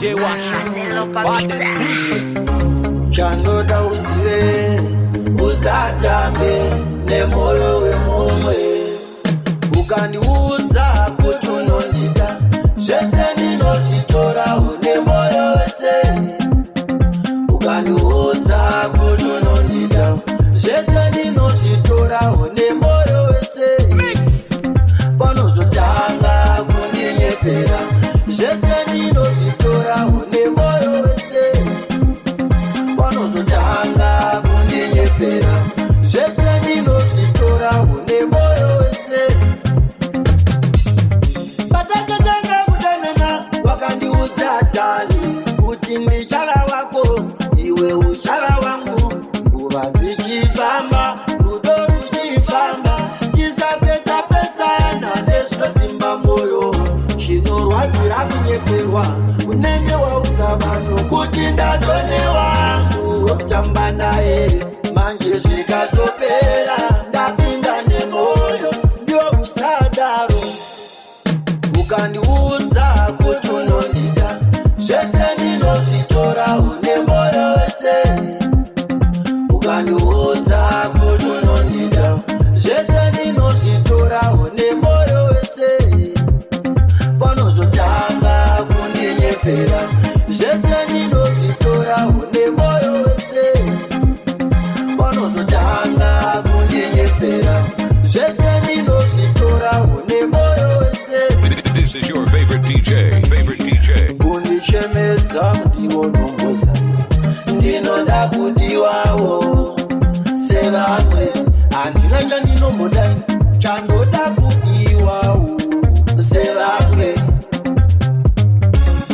DJ Wash. Chanoda usiwe usatambe nemoyo wemumwe ukandiudza kuti unondida zvese ndinozvitorawo nemoyo wese ukandiudza kuti unondida zvese ndinozvitorawo nemoyo wese panozotanga kundinyepera zvese ndinozvitorawo nemoyo wese panozotanga kundinyepera zvese ndinozvitorawo nemoyo wese patakatanga kudanana wakandiudza tali kuti ndichava wako iwe uchava wangu nguva dzichifamba rudo ruchifamba tisapedza pesana nezvinotsimba moyo zvinorwadzira kunyeperwa unenge waudza vanhu kuti ndatone wangu wokutamba naye manje zvikazopera ndapinda nemoyo ndio usadaro ukandiudza kuti unondida zvese ndinozvitorawo nemoyo wese ukandiudza kuti unondida zvese ndinozvitorawo nemoyo wese panozotanga kundinyepera zvese ndinozvitorawo nemoyo wese panozotanga kundinyepera zvese ndinozvitorawo nemoyo wese. This is your favorite DJ. Kundichemedza ndiwo nombozana ndinoda kudiwawo sevamwe handina chandinombodai chandoda kudiwawo sevamwe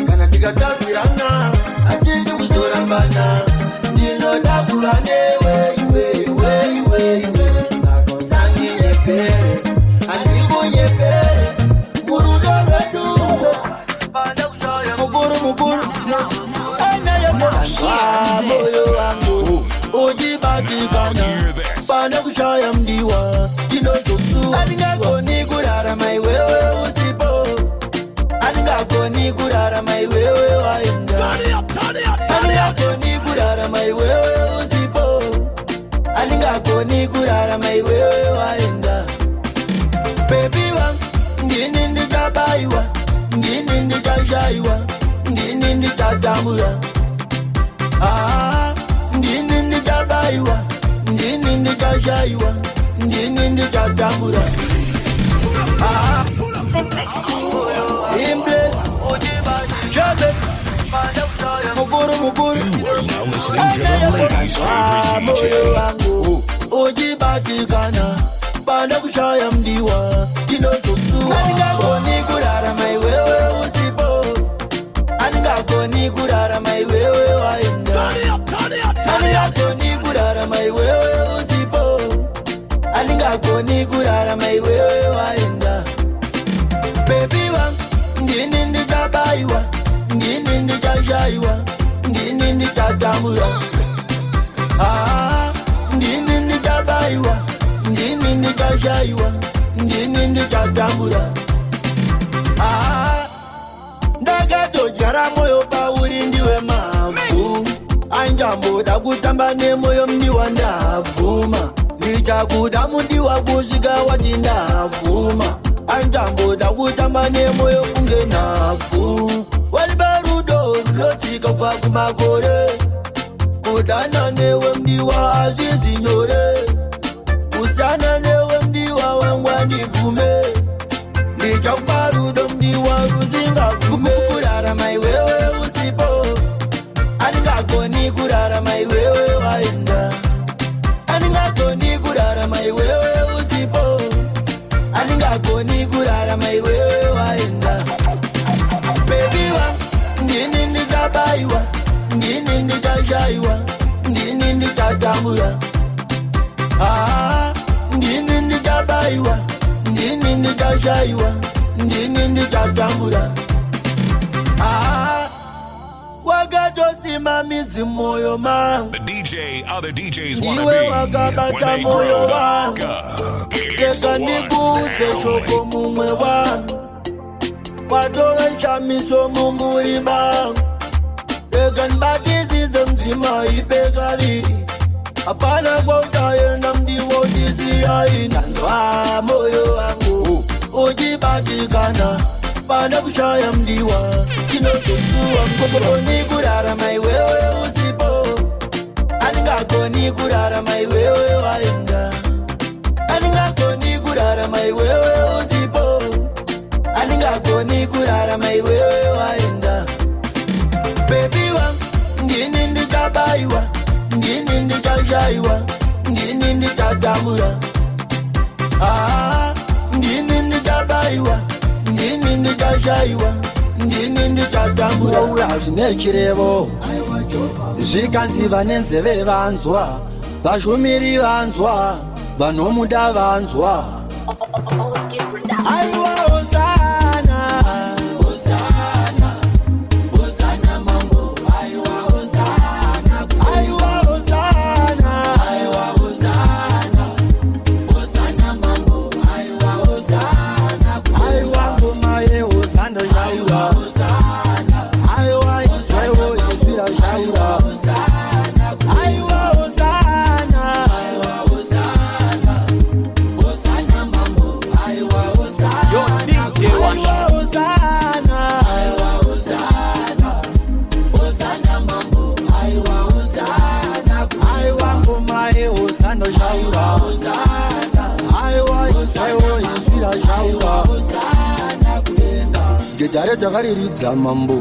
kana tikatadzirana hatidi kuzorambana ndinoda kuva newe iwe saka usandinyepere handikunyepere murudo rwedu mukuru anayemoanzwa moyo wangu ujibatikana pane kushaya mdiwa ndinozosu andingagoni kurarama iwewe usipo andingagoni kurarama iwewe waenda andingagoni kurarama iwewe usipo andingagoni kurarama iwewe waenda baby wangu ndini ndikabaiwa ndini ndikashaiwa ndini ndikatambura ndini ndikabaiwa ndini ndikashaiwa ndini ndikatambura simple shabe mukuru You are now listening to the ladies' favorite DJ. ujibatikana pane kushaya mdiwa ndinozosuwa andingagoni kurarama iwewe usipo andingagoni kurarama iwewe waenda andingagoni kurarama iwewe usipo andingagoni kurarama iwewe waenda bebi wangu ndini ndikabaiwa ndini ndikashaiwa ndini ndikatambura ndini ndikabaiwa ndini ndikashaiwa ndini ndikatambura ndakatodyara moyo pauri ndiwe mavhu anjamboda kutamba nemoyo mdiwa ndabvuma ndichakuda mundiwa kusvika wati ndabvuma anjamboda kutamba nemoyo kunge nhabvu walibarudo runotsika kubva kumakore kudana newe mdiwa hazvizi nyore usana newe mdiwa wangwa ndibvume ndichakupa rudo mdiwa rusingagume kurarama iwewe usipo andingagoni kurarama iwewe waenda andingagoni kurarama iwewe usipo andingagoni kurarama iwewe waenda bebi wangu ndini ndikabaiwa ndini ndikashaiwa ndini ndikatambura ndini ndikabaiwa ndini ndikashaiwa ndini ndikatambura wakatosima midzi moyo mangu The DJ other DJs wanna iwe be wakabata when they moyo grow wangu up. It's teka the one ndikuudze and shoko only. mumwe wangu watove nshamiso mumuri mangu Vegan bodies mzima ipeka viri Apana kwa utayenda mdiwo disi ya inanzwa moyo wangu Ujibatikana Pana kushaya mdiwa Kino susua mkoko ni kurara maiwewe usipo Aningako ni kurara maiwewe waenda Aningako ni kurara maiwewe usipo Aningako ni kurara maiwewe waenda Baby wa Ndini ndikabaiwa Ndini ndikashaiwa Ndini ndikatambura Ndini ndikabaiwa Ndini ndikashaiwa Ndini ndikatambura Zvinechirebo Zvikanziva nenzeve vanzwa Vashumiri vanzwa Vanomuda vanzwa Aiwa Hosana Gedare takariridza mambo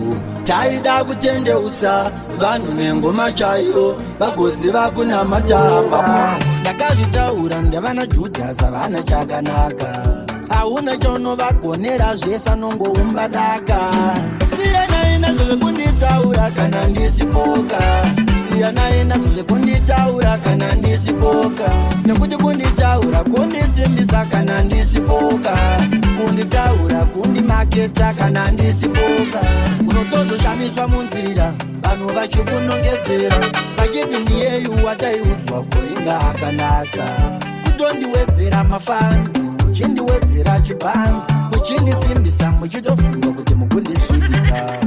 taida kutendeutsa vanhu nengoma chayo vagoziva kunamata makuru ndakazvitaura ndavana Judhasa vana chakanaka hauna chaunovagonera zvese anongoumba daka siyanai nazvo zvekunditaura kana ndisipoka siyanai nazvo zvekunditaura kana ndisipoka nekuti kunditaura kundisimbisa kana ndisipoka kunditaura kundimaketa kana ndisipoka unotozoshamiswa munzira vanhu vachikunongedzera vachiti ndiyeyu wataiudzwa kuringa akanaka kutondiwedzera mafanzi muchindiwedzera chipanzi muchindisimbisa muchitofunga kuti mukundisvibisa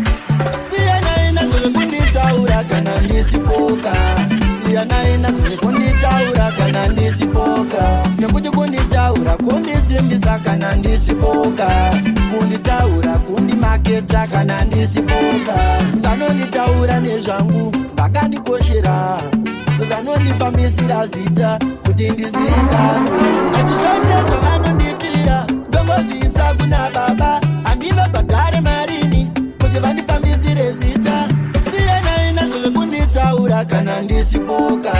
siyanai nazvo zvekunditaura kana ndisipoka siyanai nazvo zvekunditaura kana ndisipoka nekuti kunditaura kundisimbisa kana ndisipoka kunditaura kundimaketa kana ndisipoka vanonditaura nezvangu vakandikoshera vanondifambisira zita kuti ndizikanwe asi zvose zvavanonditira ndongozviisa kuna baba handivabhadhare marini kuti vandifambisire zita siyanai nazvo zvekunditaura kana ndisipoka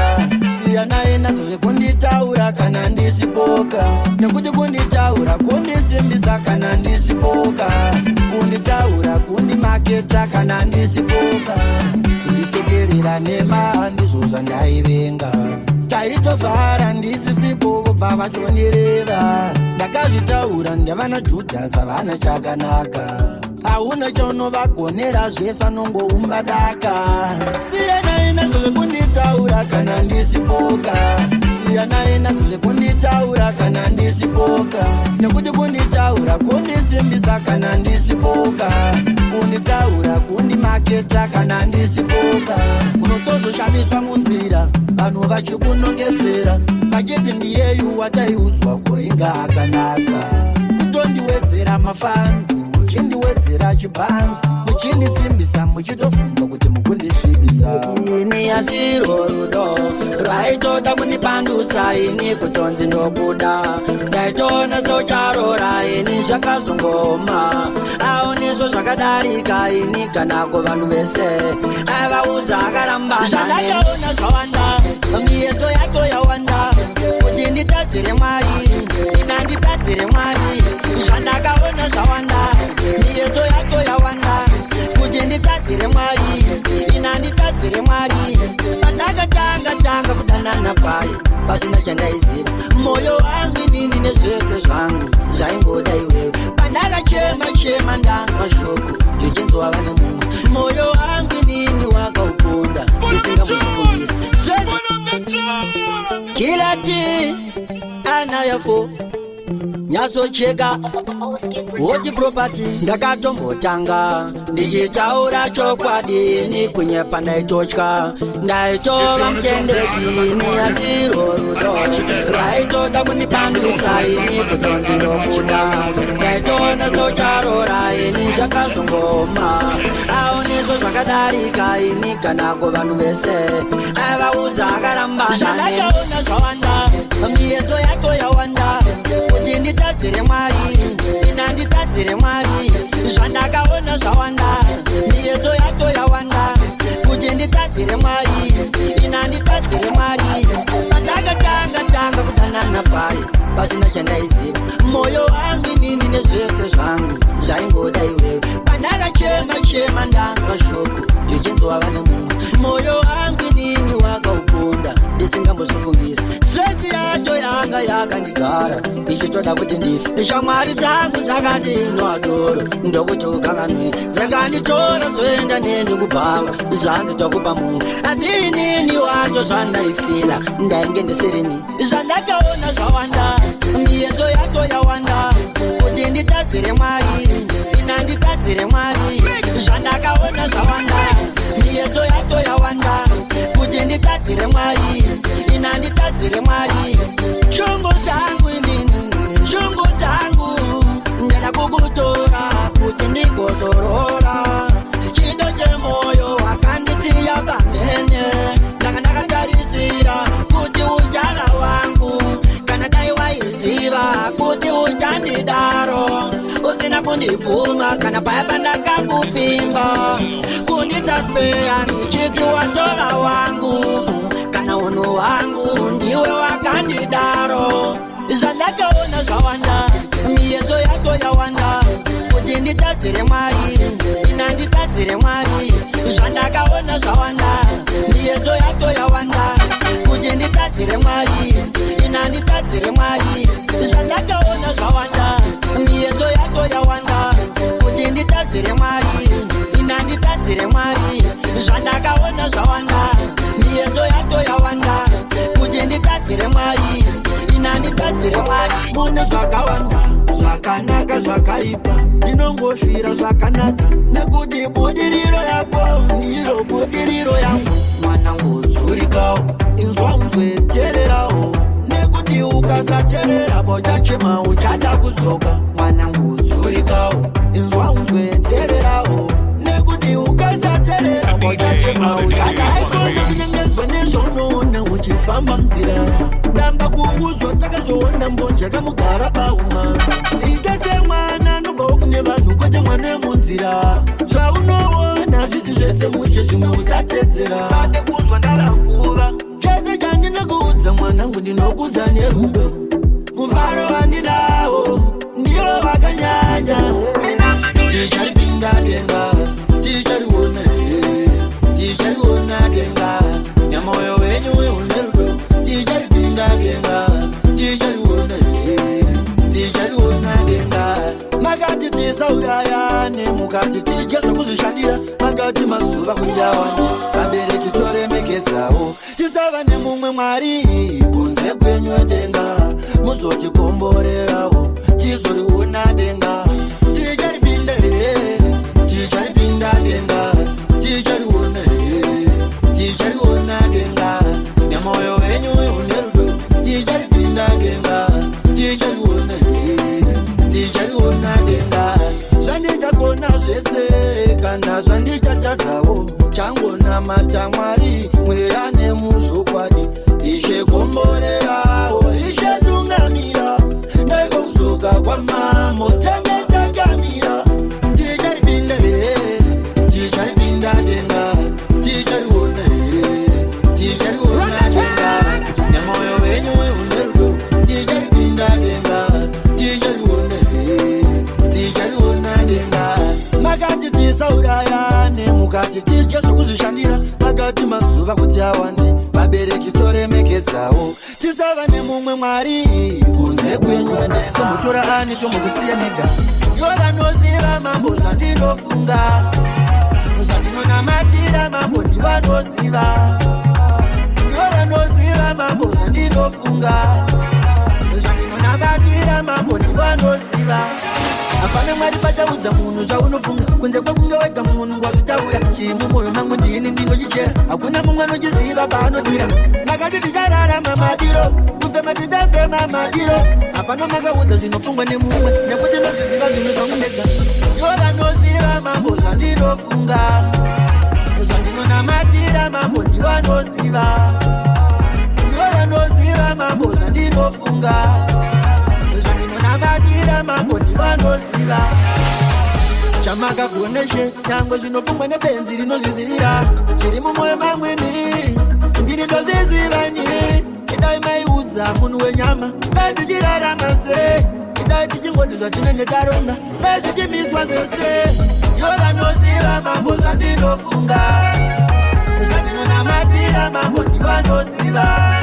siyanai nazvo zvekunditaura kana ndisipoka nekuti kunditaura kundisimbisa kana ndisipoka kunditaura kundimaketa kana ndisipoka kundisekerera nema ndizvo zvandaivenga taitovhara ndisisipo vobva vatondireva ndakazvitaura ndavana Judhasa vana chakanaka hauna chaunovagonera zvese anongoumba daka siyanai nazvo zvekunditaura kana ndisipoka siyanai nazvo zvekunditaura kana ndisipoka nekuti kunditaura kundisimbisa kana ndisipoka kunditaura kundimaketa kana ndisipoka unotozoshamiswa munzira vanhu vachikunongedzera vachiti ndiyeyu wataiudzwa kuringa akanaka kutondiwedzera mafanzi muchindiwedzera chipanzi muchindisimbisa muchitofunga kuti mukundisvibisa ini asiro rudo rwaitoda kundipandutsa ini kutonzi ndokuda ndaitoona socharora ini zvakazongoma aoneswo zvakadarika ini kana kuvanhu vese aivaudza akaramba zvandakaona zvawanda miyedzo yacho yawanda kuti nditadzire Mwari ina nditadzire Mwari zvandakaona zvawanda miyedzo yacho yawanda kuti nditadzire Mwari ina nditadzire Mwari pandakatanga kudanana payo pasina chandaiziva moyo wangu inini nezvese zvangu zvaingoda iwewe pandakachema ndanzwa shoko zvichinzwa vane mumwe moyo wangu inini wakauponda isingakuzvifungira kilati anayafo nyazocheka woti property ndakatombotanga ndichitaura chokwadi ni kunyepa ndaitotya ndaitova mtendekini asiro rudo raitoda kunipandutsaini kutonzi ndokuda ndaitona socharoraini zvakazongoma aoniso zvakadarika ini kanako vanhu vese avaudza akarambana zvandakaona zvawanda miyedzo yako yawanda kuti nditadzire mwari ina nditadzire mwari zvandakaona zvawanda miyedzo yako yawanda kuti nditadzire mwari ina nditadzire mwari pandakatanga kudanana pai pasina chandaiziva moyo wangu inini nezvese zvangu zvaingoda iwewe pandakachema ndanzwa shoko ndichinzwa vane mumwe moyo wangu inini wakaukunda ndisingambozvifungira stress yacho yanga yakandigara ichitoda kuti ndife shamwari dzangu dzakati inoadoro ndokuti ukanganwe dzakanditora dzoenda neni kubhava zvanzi tokupa mumwe asi inini wacho zvandaifila ndainge ndisirini zvandakaona zvawanda miyedzo yacho yawanda kuti nditadzire mwari ina nditadzire mwari zvandakaona zvawanda miyedzo yacho yawanda kuti nditadzire mwari ina nditadzire mwari shungu dzangu inini shungu dzangu ndenda kukutora kuti ndigozorora chido chemoyo wakandisiya pamene ndanga ndakatarisira kuti ujana wangu kana dai waiziva kuti uchandidaro usina kundibvuma kana paya pandakakupimba kunditsaspeya nichiti watova wangu kana unhu wangu ndiwe wakandidaro zvandakaona zvawanda miyedzo yako yawanda kuti nditadzire mwari ina nditadzire mwari zvandakaona zvawanda miyedzo yako yawanda kuti nditadzire mwari ina nditadzire mwari zvandakaona zvawanda miyedzo yako yawanda kuti nditadzire mwari ina nditadzire mwari zvandakaona zvawanda miyedzo yako yawanda kuti nditadzire mwari ina nditadzire mwari mune zvakawanda zvakanaka zvakaipa ndinongosvira zvakanaka nekuti budiriro yako ndiro budiriro yangu mwanangu zurikawo inzwa unzwetererawo nekuti ukasaterera bochachema uchada kudzoka mwanangu zurikawo inzwa unzwetererawo nekuti ukasaterera bochachema uchada kunyengezwa nezvonoona uchifamba mzira damba kuudzwa takazoona mbonja kamugara pauma itese mwana nobva kune vanhu kwete mwana munzira zvaunoona zvisi zvese mushe zvimwe usatedzera sade kunzwa ndavakuva chese chandinokuudza mwanangu ndinokuudza nerudo mufaro vandinawo ndivo vakanyanya ticharipinda denga tichariona tichariona denga nemoyo wenyu une rudo ticharipinda denga tichariona tichariona denga makati tisaurayane mukati tidye zvokuzvishandira makati mazuva kuti awanda vabereki toremekedzawo tisava nemumwe mwari kunze kwenyu denga muzotikomborerawo tizoriona denga ticharipinda denga tichariona tichariona denga nemoyo wenyu une rudo ticharipinda denga tichariona tichariona denga zvandikakona zvese kana zvandichachadzawo changonamata mwari mwera nemuzvokwadi ishekomborerawo ishetungamira ndaikokudzoka kwamamo tangetakamira ticharipinda denga tichariona denga nemoyo wenyu une rudo ticharipinda denga tichariona denga makati tisaurayane mukati tidye zvokuzvishandira makati mazuva kuti awande vabereki toremekedzawo tisava nemumwe mwari kunze kwenyu denga mutora ani tomukusiya nega yovanoziva mambo zvandinofunga zvandinonamatira mambo ndivanoziva yovanoziva mambo zvandinofunga zvandinonamatira mambo ndivanoziva hapana mwari pachaudza munhu zvaunofunga kunze kwekunge wega munhu ngwazvitaura chiri mumwoyo mangu ndini ndinochichera hakuna mumwe anochiziva paanodira makati tichararama madiro kufema tichafema madiro hapana makaudza zvinofungwa nemumwe nekuti nozviziva zvinhu zvangu ndega ivo vanoziva mambo zvandinofunga zvandinonamatira mambo ndivanoziva ivo vanoziva mambo zvandinofunga zvandinonamatira mambo ndivanoziva chamakagoneshe nyangwe zvinofungwa nebenzi rinozvizivira zviri mumwoyo mamweni ndini ndozvizivani idai maiudza munhu wenyama dai tichirarama sei idai tichingoti zvatinenge taronga dai zvichimidzwa zvese ivo vanoziva mambo zvandinofunga zvandinonamatira mambo ndivanoziva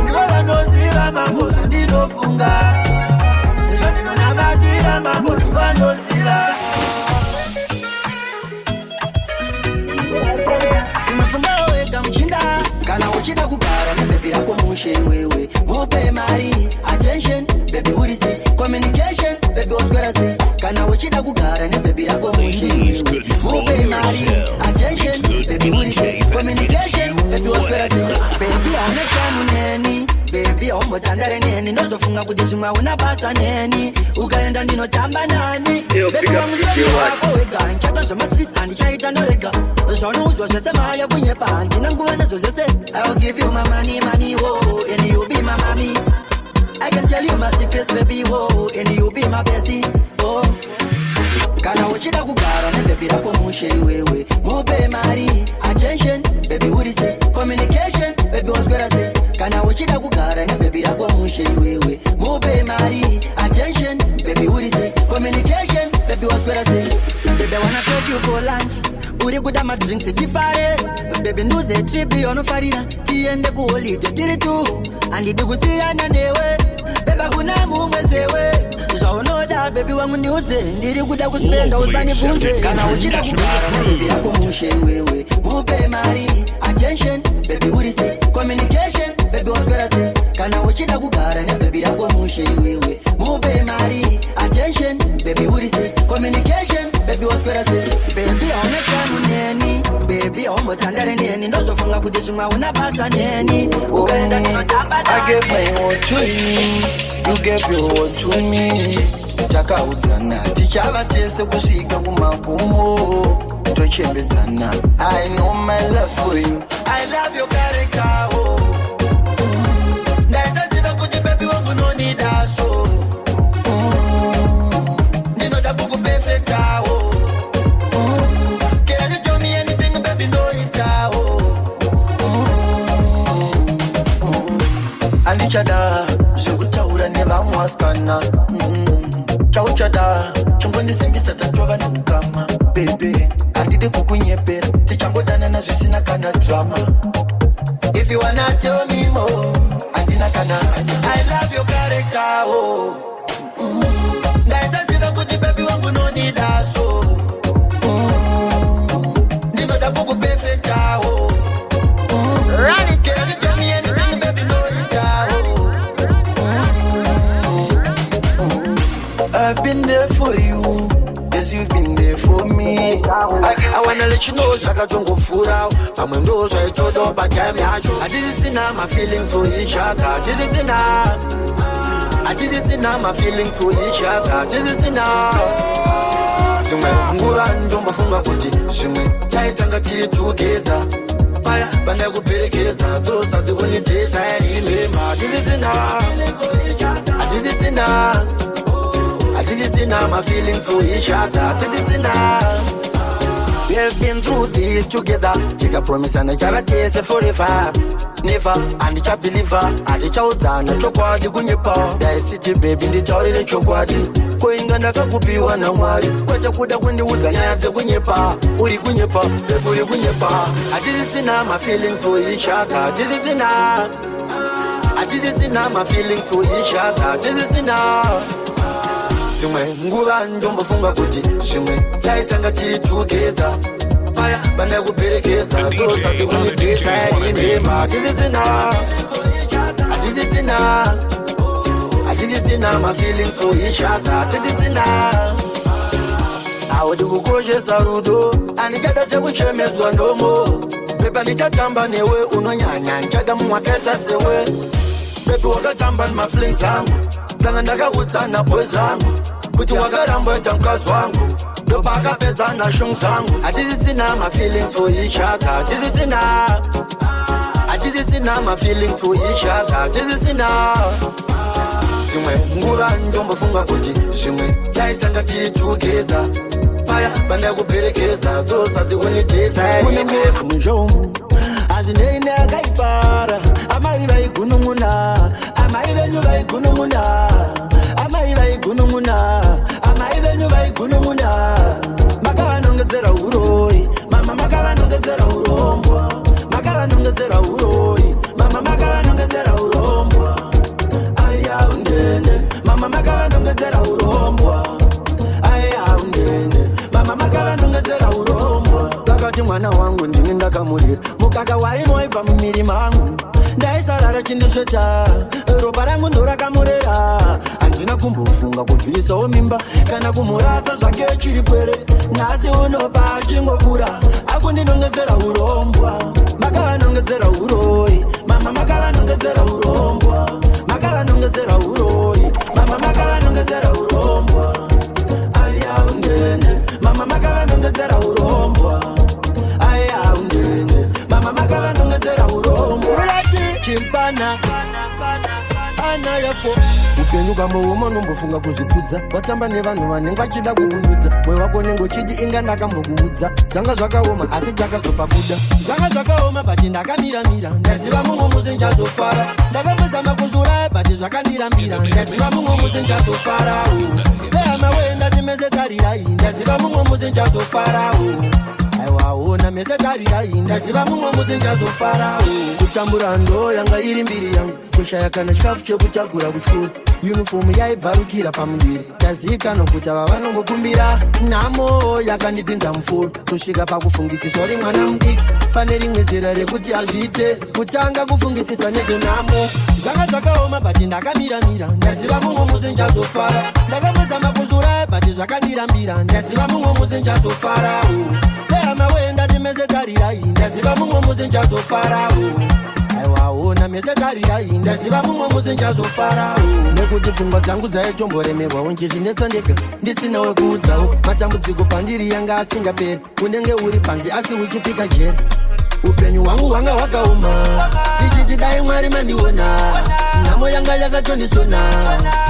ivo vanoziva mambo zvandinofunga zvandinonamatira mambo ndivanoziva unofumbaoweka muchinda kana uchida kugara nebebi rako mushe wewe mupe mari attention baby urise communication baby oswera se kana uchida kugara nebebi rako mushe wewe mupe mari attention baby urise communication baby oswera se baby anechanu neni baby ombotandare neni ndozofunga kuti zvimwe una basa neni ukaenda ndinotamba nani baby wangu wako wega nchaka zvamastreets andichaita norega zvaunoudzwa zvese maya kunyepa handina nguva nazvo zvese I'll give you my money oh and you be my mommy I can tell you my secrets baby oh and you be my bestie oh kana uchida kugara nebebi rako mushe wewe mupe mari attention baby urise communication baby oswera se kana uchida kugara nebebi rako mushe wewe mupe mari attention baby urise communication baby oswera se baby I wanna take you for lunch uri kuda madrinks tifare baby nduze trip yonofarira tiende kuholiday tiri tu andidi kusiyana newe beba kuna mumwe sewe zvaunoda baby wangu ndiudze ndiri kuda kuspenda usanibvunze kana uchida kugara nebebi rako mushe wewe mupe mari attention baby urise communication baby oswera se kana uchida kugara nebebi rako mushe wewe mupe mari attention baby urise communication baby oswera se baby aunechanu neni baby aumotandare neni ndozofunga kuti zvimwe una basa neni ukaenda ndinotamba I gave my all to you, you gave your all to me. Takaudzana tichava tese kusvika kumagumo tochembedzana. I know my love for you, I love your character oh. Ndaisaziva kuti baby wangu nonida so ndinoda kukupefekta oh. Can you tell me anything baby know it oh. Andichada zvekutaura nevamwe vasikana chauchada chongondisimbisa tatova nekukama bebe handidi kukunyepera tichangodanana zvisina kana drama if you wanna tell me more handina kana I love your character oh. Ndaisaziva kuti baby wangu nonida so ndinoda kukupefekta oh. Can you tell me anything baby know it I've been there for you, yes you've been there for me. I wanna let you know Shaka Jongo Fura, I'm when those I told up at Jamia. I didn't see now my feelings for each other. I didn't see now my feelings for each other. I didn't see now. Shimwe Ngura Njomba Funga Kuti, Shimwe Chaitanga Tea together. Paya, Banago Perekeza, those are the only days I remember. I didn't see now. I didn't see now my feelings for each other. I didn't see now. We have been through this together. Take a promise and I shall taste it forever. Never, and the chap believer. And the child down, the chokwadi kunyepa. There is city baby, the child the chokwadi. Going on a kakupi wana wari. Kwacha kuda kundi uza nyaze kunyepa. Uri kunyepa, uri kunyepa. I didn't see now my feelings for each other. I didn't see now. I didn't see now my feelings for each other. I didn't see now. Shimwe Nguva Njomba Funga Kuti, Shimwe Chaitanga Tea together. Paya, Banago Perekeza, those are the only days I remember. I didn't see now. I didn't see now. I didn't see Sina my feelings for each other. Sina. Awo dikukoshe sarudo. Anikata chekuchemezwa ndomo. Beba nitachamba newe unonyanya. Nchada mwaketa sewe. Baby wakatamba ni maflings zangu. Danga ndakakutsa na boys zangu. Kuti wakaramba eta mkazi wangu. Dobaka peza na shung zangu. Sina my feelings for each other. Sina my feelings for each other. Sina. Shimwe ngura ndombo funga kuti shimwe chaitanga together paya banda kuperekeza dosa dikunitesa ipe munjomu azinene akaipara amai vaikununguna amai venyu vaikununguna amai vaikununguna amai venyu vaikununguna makavanongedzera uroi mama makavanongedzera urombwa makavanongedzera uroi mama makavanongedzera urombwa mama makala nongezera urombwa aya undene mama makala nongezera urombwa takati mwana wangu ndini ndakamurira mukaka wainoibva mumiri mangu ndaisarara chindiswe cha ropa rangu ndorakamurera handina kumbofunga kubvisawo mimba kana kumuratsa zvake chiripwere nhasi unopa achingokura akundinongedzera urombwa makala nongedzera uroi mama makala nongedzera urombwa makala nongedzera uroi mama makala nongedzera urombwa aya undene mama makala nongedzera urombwa aya undene mama makala nongedzera urombwa chimpana ana yako upenyu kambouma nombofunga kuzvipfudza watamba nevanhu vanenge vachida kukunudza mwoyo wako nenge uchiti inga ndakambokuudza zvanga zvakaoma asi dzakazopabuda zvanga zvakaoma bati ndakamira ndaziva mumwe musi njazofara ndakambozama kuzuraya bati zvakandirambira ndaziva mumwe musi njazofarawo vehama wenda timesetarirai ndaziva mumwe musi njazofarawo aiwaona mesetarirai ndaziva mumwe musi njazofarawo kutambura ndo yanga iri mbiri yangu kushaya kana chikafu chekutakura kuchuru unifomu yaibvarukira pamuviri tazikanwa kuti ava vanongokumbira nhamo yakandipinza mufuro tosvika pakufungisiswa uri mwana mudiki pane rimwe zera rekuti azviite kutanga kufungisisa nezvenhamo zvanga zvakaoma bati ndakamira ndaziva mumwe musi njazofara ndakambozama kuzuraya bati zvakandirambira ndaziva mumwe musi njazofarawo vehama wenda timesetarirai ndaziva mumwe musi njazofarawo aiwaona mesetarirai ndaziva mumwe musi njazofarawo nekuti pfungwa dzangu dzaitomboremerwawo njezvinetsa ndega ndisina wekuudzawo matambudziko pandiri yanga asingaperi unenge uri panzi asi uchipika jeri upenyu hwangu hwanga hwakaoma ndichiti dai mwari mandiona nhamo yanga yakatondisona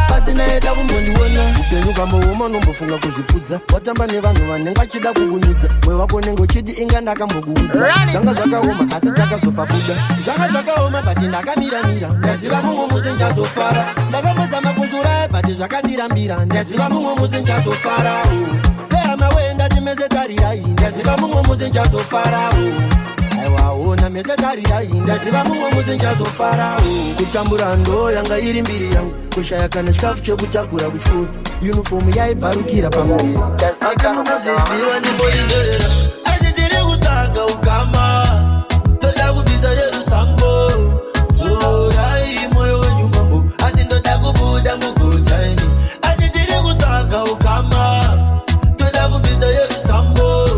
pasina yeda kumbondiona upenyu kambooma nombofunga kuzvipfudza watamba nevanhu vanenge vachida kukunudza mwoyo wako nenge uchiti inga ndakambokuudza zvanga zvakaoma asi dzakazopabuda zvanga zvakaoma bati ndakamira ndaziva mumwe musi njazofara ndakambozama kuzuraya bati zvakandirambira ndaziva mumwe musi njazofarawo vehama wenda timesetarirai ndaziva mumwe musi njazofarawo aiwaona mesetarirai ndaziva mumwe musi njazofarawo kutambura ndo yanga iri mbiri yangu kushaya kana chikafu chekutakura kuchuru unifomu yaibvarukira pamuviri ndazikanwa kuti ndiwa ndimborizorera asi tiri kutanga ukama toda kubvisa yerusambo zorai mwoyo wenyu mambo asi ndoda kubuda mugutaini asi tiri kutanga ukama toda kubvisa yerusambo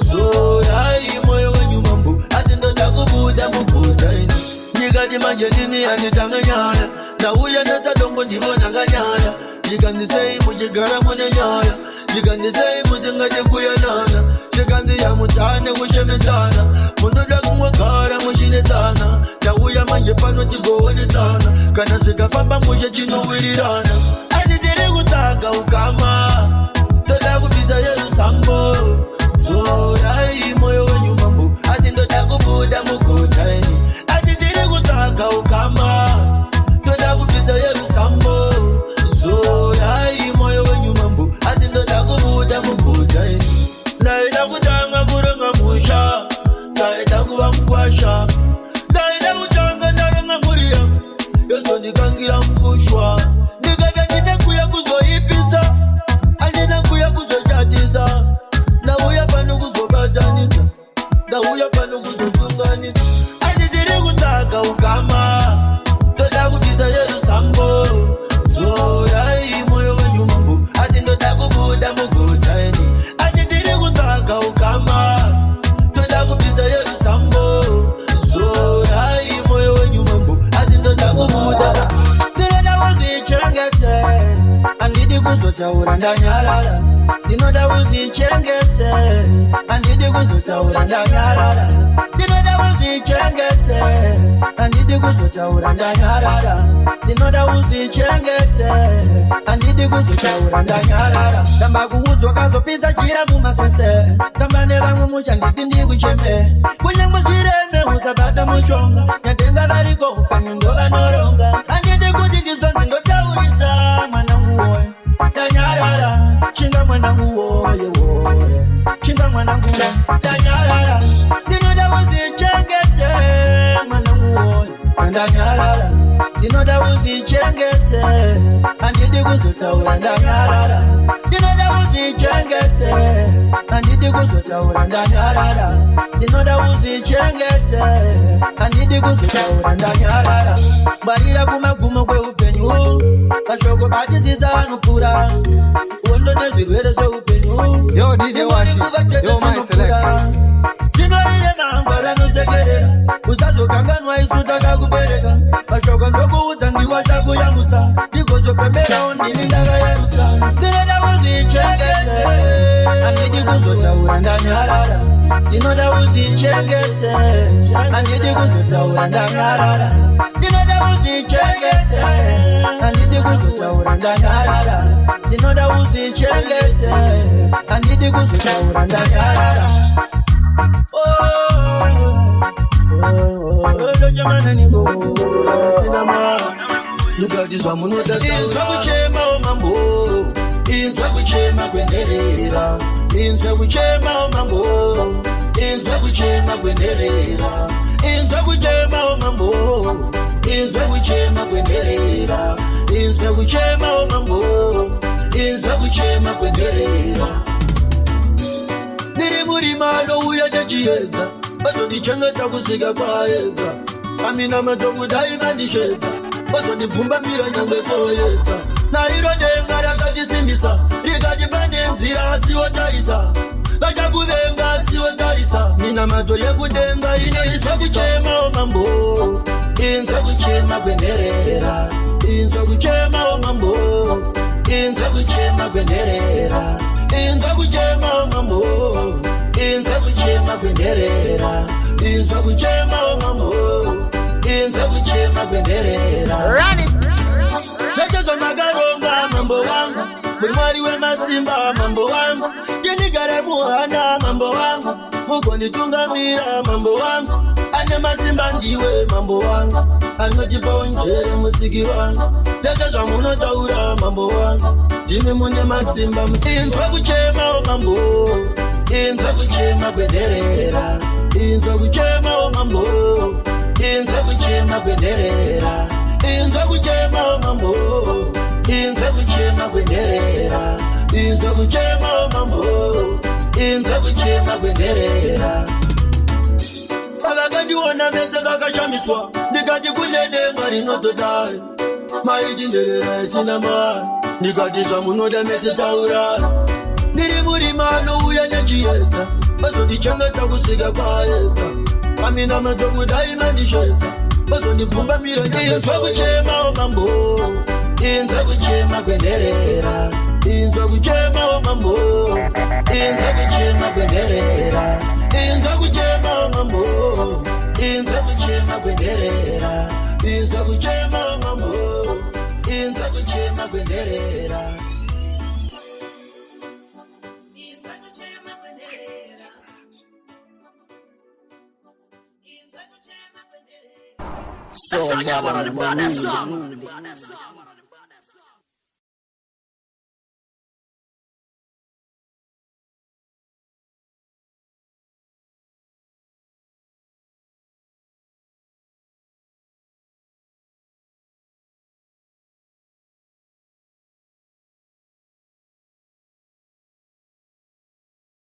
zorai mwoyo wenyu mambo asi ndoda kubuda mugutaini ndikati manje ndini anditanganyaya ndauya nesadongo ndivonanganyaya ndikandisei muchigara mune nyaya ndikandisei musingati kuyanana chikandiya mutane kushemetsana munoda kumwagara muchinetsana ndauya manje pano tigowonesana kana zvikafamba mushe chinowirirana asi tiri kutanga ukama toda kubvisa yerusambo zorai mwoyo wenyu mambo asi ndoda kubuda mugutaini asi tiri kutanga ukama toda kubvisa yerusambo zorai mwoyo wenyu mambo asi ndoda kubuda mugutaini ndaida kutanga kurenga musha ndaida kuva mukwasha ndaida kutanga ndarenga mhuri yangu yozondikangira mfushwa ndikati ndine kuya kuzoipisa andina kuya kuzoshatisa kuzotaura ndanyarara ndinoda uzichengete handidi kuzotaura ndanyarara ndinoda uzichengete handidi kuzotaura ndanyarara ndinoda uzichengete handidi kuzotaura ndanyarara tamba kuudzwa kazopisa chira mumasese tamba nevamwe muchanditi ndikucheme kunyangwe zvireme usabata mushonga nyatenga variko upenyu ndovanoronga handidi kuti ndizonzi ndotaurisa mwanangu woye ndanyarara chinga mwanangu woye woye chinga mwanangu ndanyarara ndinoda uzichengete mwanangu woye ndanyarara ndinoda uzichengete handidi kuzotaura ndanyarara ndinoda uzichengete handidi kuzotaura ndanyarara ndinoda uzichengete handidi kuzotaura ndanyarara barira kumagumo kweupenyu mashoko batisiza anopfura uondo nezvirwere zveupenyu Yo DJ Washi, yo my select. zvinoire mangwara anosekerera usazokanganwa isu takakubereka mashoko ndokuudza ndiwa chakuyamutsa ndigozopemberawo ndini ndakayarutsa ndinoda uzichengete handidi kuzotaura ndanyarara ndinoda uzichengete handidi kuzotaura ndanyarara ndinoda uzichengete handidi kuzotaura ndanyarara ndinoda uzichengete handidi kuzotaura ndanyarara inzwa kuchema omambo inzwa kuchema kwenderera inzwa kuchema omambo inzwa kuchema kwenderera inzwa kuchema omambo inzwa kuchema kwenderera inzwa kuchema omambo inzwa kuchema kwenderera ndiri murima anouya nechiedza azondichengeta kusvika kwaedza amina matoku daimandishedza azondibvumba miro nyangwe koedza nairo denga rakatisimbisa rikatipa nenzira asiwotarisa vachakuvenga asiwotarisa mina mato yekudenga inoizwa kuchema omambo inzwa kuchema kwenderera inzwa kuchema omambo inzwa kuchema kwenderera inzwa kuchema omambo inzwa kuchema kwenderera inzwa kuchema omambo inzwa kuchema kwenderera zvese zvamakaronga mambo wangu muri mwari wemasimba mambo wangu ndinigare muhana mambo wangu mugonditungamira mambo wangu ane masimba ndiwe mambo wangu anotipawo njere musiki wangu zvese zvamunotaura mambo wangu ndimi mune masimba inzwa kuchema omambo inzwa kuchema kwenderera inzwa kuchema omambo inzwa kuchema kwenderera inzwa kuchema omambo inzwa kuchema kwenderera inzwa kuchema omambo inzwa kuchema kwenderera avakandiona mese vakashamiswa ndikati kunedenga rinotodai maichinderera isina mari ndikati zvamunoda mese taurai ndiri murima anouya nechiedza azondichengeta kusvika kwaedza amina matoku daimandishedza azondibvumba miro inzwa kuchema omambo inzwa kuchema kwenderera inzwa kuchema omambo inzwa kuchema kwenderera inzwa kuchema omambo inzwa kuchema kwenderera inzwa kuchema omambo inzwa kuchema kwenderera So,